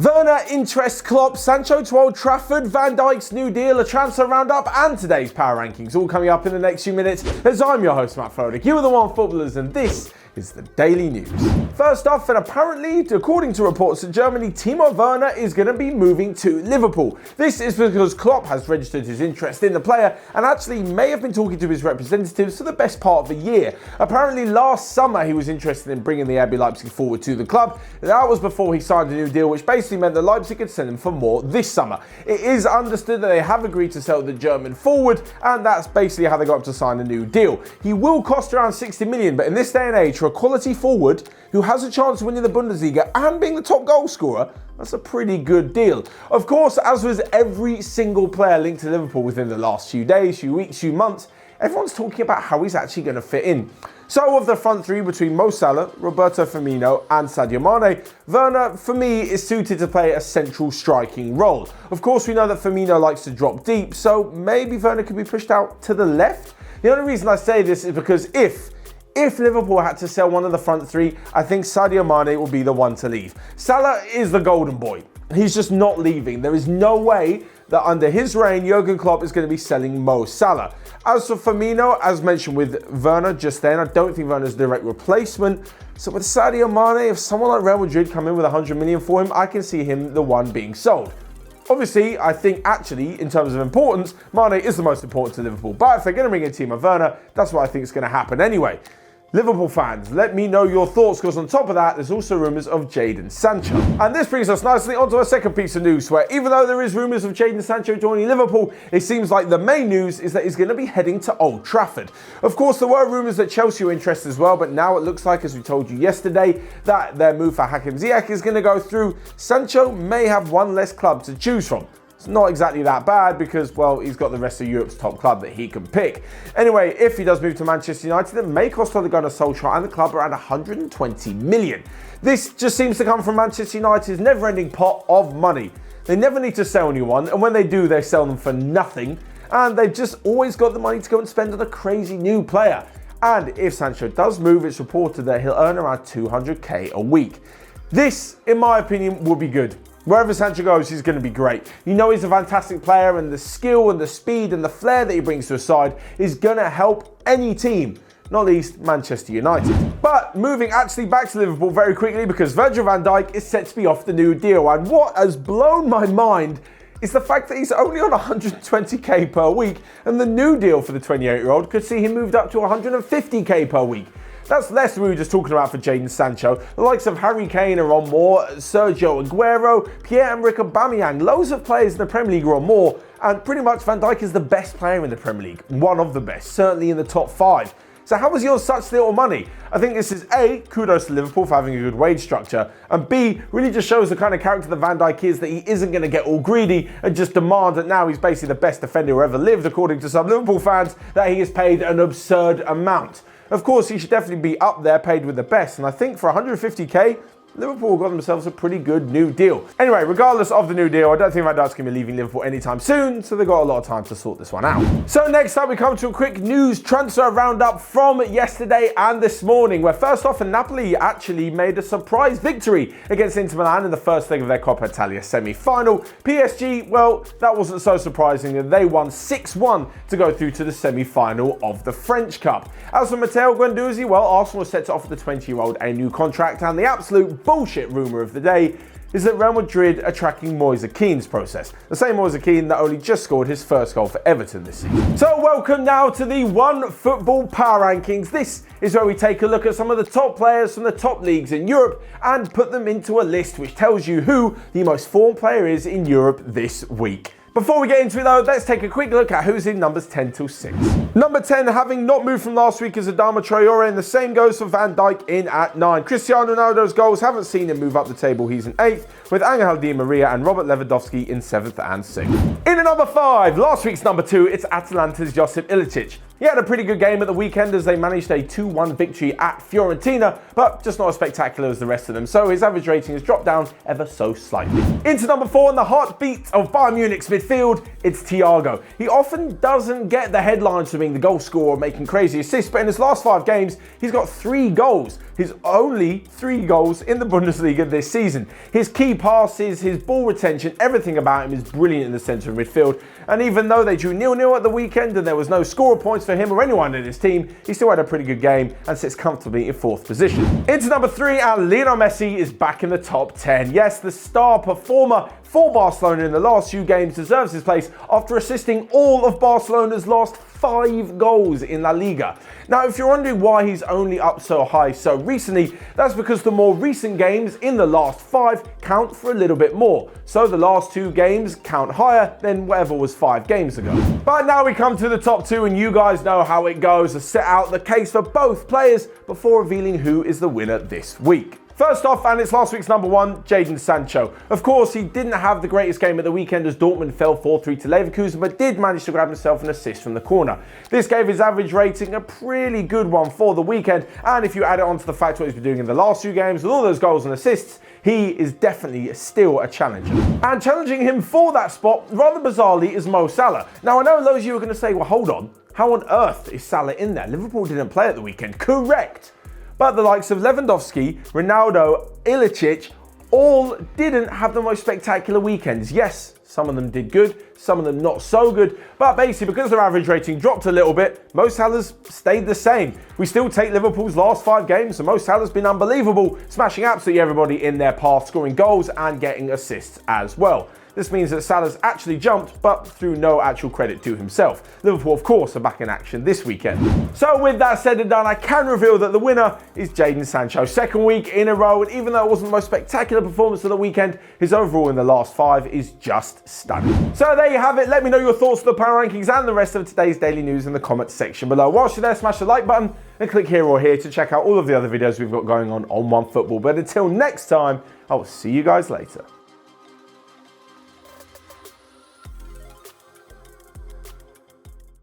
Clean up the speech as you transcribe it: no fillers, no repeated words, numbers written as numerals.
Werner interests Klopp, Sancho to Old Trafford, Van Dijk's new deal, a transfer roundup, and today's power rankings, all coming up in the next few minutes as I'm your host, Matt Froelich. You are the Onefootballers, and this is the Daily News. First off, and apparently, according to reports in Germany, Timo Werner is going to be moving to Liverpool. This is because Klopp has registered his interest in the player and actually may have been talking to his representatives for the best part of the year. Apparently, last summer he was interested in bringing the RB Leipzig forward to the club. That was before he signed a new deal, which basically meant that Leipzig could send him for more this summer. It is understood that they have agreed to sell the German forward, and that's basically how they got him to sign a new deal. He will cost around 60 million, but in this day and age, for a quality forward who has a chance of winning the Bundesliga and being the top goal scorer, that's a pretty good deal. Of course, as was every single player linked to Liverpool within the last few days, few weeks, few months, everyone's talking about how he's actually going to fit in. So of the front three between Mo Salah, Roberto Firmino and Sadio Mane, Werner, for me, is suited to play a central striking role. Of course, we know that Firmino likes to drop deep, so maybe Werner could be pushed out to the left. The only reason I say this is because if Liverpool had to sell one of the front three, I think Sadio Mane will be the one to leave. Salah is the golden boy. He's just not leaving. There is no way that under his reign, Jurgen Klopp is going to be selling Mo Salah. As for Firmino, as mentioned with Werner just then, I don't think Werner's a direct replacement. So with Sadio Mane, if someone like Real Madrid come in with 100 million for him, I can see him the one being sold. Obviously, I think actually, in terms of importance, Mane is the most important to Liverpool. But if they're going to bring in Timo Werner, that's what I think is going to happen anyway. Liverpool fans, let me know your thoughts, because on top of that, there's also rumours of Jayden Sancho. And this brings us nicely onto our second piece of news, where even though there is rumours of Jayden Sancho joining Liverpool, it seems like the main news is that he's going to be heading to Old Trafford. Of course, there were rumours that Chelsea were interested as well, but now it looks like, as we told you yesterday, that their move for Hakim Ziyech is going to go through. Sancho may have one less club to choose from. It's not exactly that bad because, well, he's got the rest of Europe's top club that he can pick. Anyway, if he does move to Manchester United, it may cost Ole Gunnar Solskjaer and the club around 120 million. This just seems to come from Manchester United's never-ending pot of money. They never need to sell anyone, and when they do, they sell them for nothing, and they've just always got the money to go and spend on a crazy new player. And if Sancho does move, it's reported that he'll earn around 200k a week. This, in my opinion, will be good. Wherever Sancho goes, he's going to be great. You know he's a fantastic player, and the skill and the speed and the flair that he brings to a side is going to help any team, not least Manchester United. But moving actually back to Liverpool very quickly, because Virgil Van Dijk is set to be off the new deal. And what has blown my mind is the fact that he's only on 120k per week, and the new deal for the 28-year-old could see him moved up to 150k per week. That's less than we were just talking about for Jayden Sancho. The likes of Harry Kane are on more, Sergio Aguero, Pierre-Emerick Aubameyang, loads of players in the Premier League are on more, and pretty much Van Dijk is the best player in the Premier League, one of the best, certainly in the top 5. So how was he on such little money? I think this is A, kudos to Liverpool for having a good wage structure, and B, really just shows the kind of character that Van Dijk is, that he isn't going to get all greedy and just demand that now he's basically the best defender who ever lived, according to some Liverpool fans, that he is paid an absurd amount. Of course, he should definitely be up there, paid with the best, and I think for 150k, Liverpool got themselves a pretty good new deal. Anyway, regardless of the new deal, I don't think Van Dijk's going to be leaving Liverpool anytime soon, so they've got a lot of time to sort this one out. So next up, we come to a quick news transfer roundup from yesterday and this morning, where first off, Napoli actually made a surprise victory against Inter Milan in the first leg of their Coppa Italia semi-final. PSG, well, that wasn't so surprising. They won 6-1 to go through to the semi-final of the French Cup. As for Matteo Guendouzi, well, Arsenal was set to offer the 20-year-old a new contract, and the absolute bullshit rumour of the day is that Real Madrid are tracking Moise Kean's process. The same Moise Kean that only just scored his first goal for Everton this season. So welcome now to the Onefootball Power Rankings. This is where we take a look at some of the top players from the top leagues in Europe and put them into a list which tells you who the most formed player is in Europe this week. Before we get into it though, let's take a quick look at who's in numbers 10 till 6. Number 10, having not moved from last week, is Adama Traore, and the same goes for Van Dijk in at 9. Cristiano Ronaldo's goals haven't seen him move up the table, he's in 8th, with Angel Di Maria and Robert Lewandowski in 7th and 6th. In at number 5, last week's number 2, it's Atalanta's Josip Ilicic. He had a pretty good game at the weekend as they managed a 2-1 victory at Fiorentina, but just not as spectacular as the rest of them, so his average rating has dropped down ever so slightly. Into number 4 in the heartbeat of Bayern Munich's midfield, it's Thiago. He often doesn't get the headlines for being the goal scorer or making crazy assists, but in his last 5 games, he's got 3 goals. His only 3 goals in the Bundesliga this season. His key passes, his ball retention, everything about him is brilliant in the centre of midfield. And even though they drew 0-0 at the weekend and there was no scorer points for him or anyone in his team, he still had a pretty good game and sits comfortably in 4th position. Into number 3, and Lionel Messi is back in the top 10. Yes, the star performer for Barcelona in the last few games deserves his place after assisting all of Barcelona's last 5 goals in La Liga. Now, if you're wondering why he's only up so high so recently, that's because the more recent games in the last 5 count for a little bit more. So the last 2 games count higher than whatever was 5 games ago. But now we come to the top 2, and you guys know how it goes. To set out the case for both players before revealing who is the winner this week. First off, and it's last week's number 1, Jayden Sancho. Of course, he didn't have the greatest game at the weekend as Dortmund fell 4-3 to Leverkusen, but did manage to grab himself an assist from the corner. This gave his average rating a pretty good one for the weekend, and if you add it on to the fact what he's been doing in the last few games with all those goals and assists, he is definitely still a challenger. And challenging him for that spot, rather bizarrely, is Mo Salah. Now, I know loads of you are going to say, well, hold on, how on earth is Salah in there? Liverpool didn't play at the weekend. Correct. But the likes of Lewandowski, Ronaldo, Ilicic, all didn't have the most spectacular weekends. Yes, some of them did good, some of them not so good, but basically because their average rating dropped a little bit, Mo Salah's stayed the same. We still take Liverpool's last 5 games, so Mo Salah's been unbelievable, smashing absolutely everybody in their path, scoring goals and getting assists as well. This means that Salah's actually jumped, but through no actual credit to himself. Liverpool, of course, are back in action this weekend. So with that said and done, I can reveal that the winner is Jayden Sancho. 2nd week in a row, and even though it wasn't the most spectacular performance of the weekend, his overall in the last 5 is just stunning. So there you have it. Let me know your thoughts on the power rankings and the rest of today's daily news in the comments section below. Whilst you're there, smash the like button and click here or here to check out all of the other videos we've got going on OneFootball. But until next time, I will see you guys later.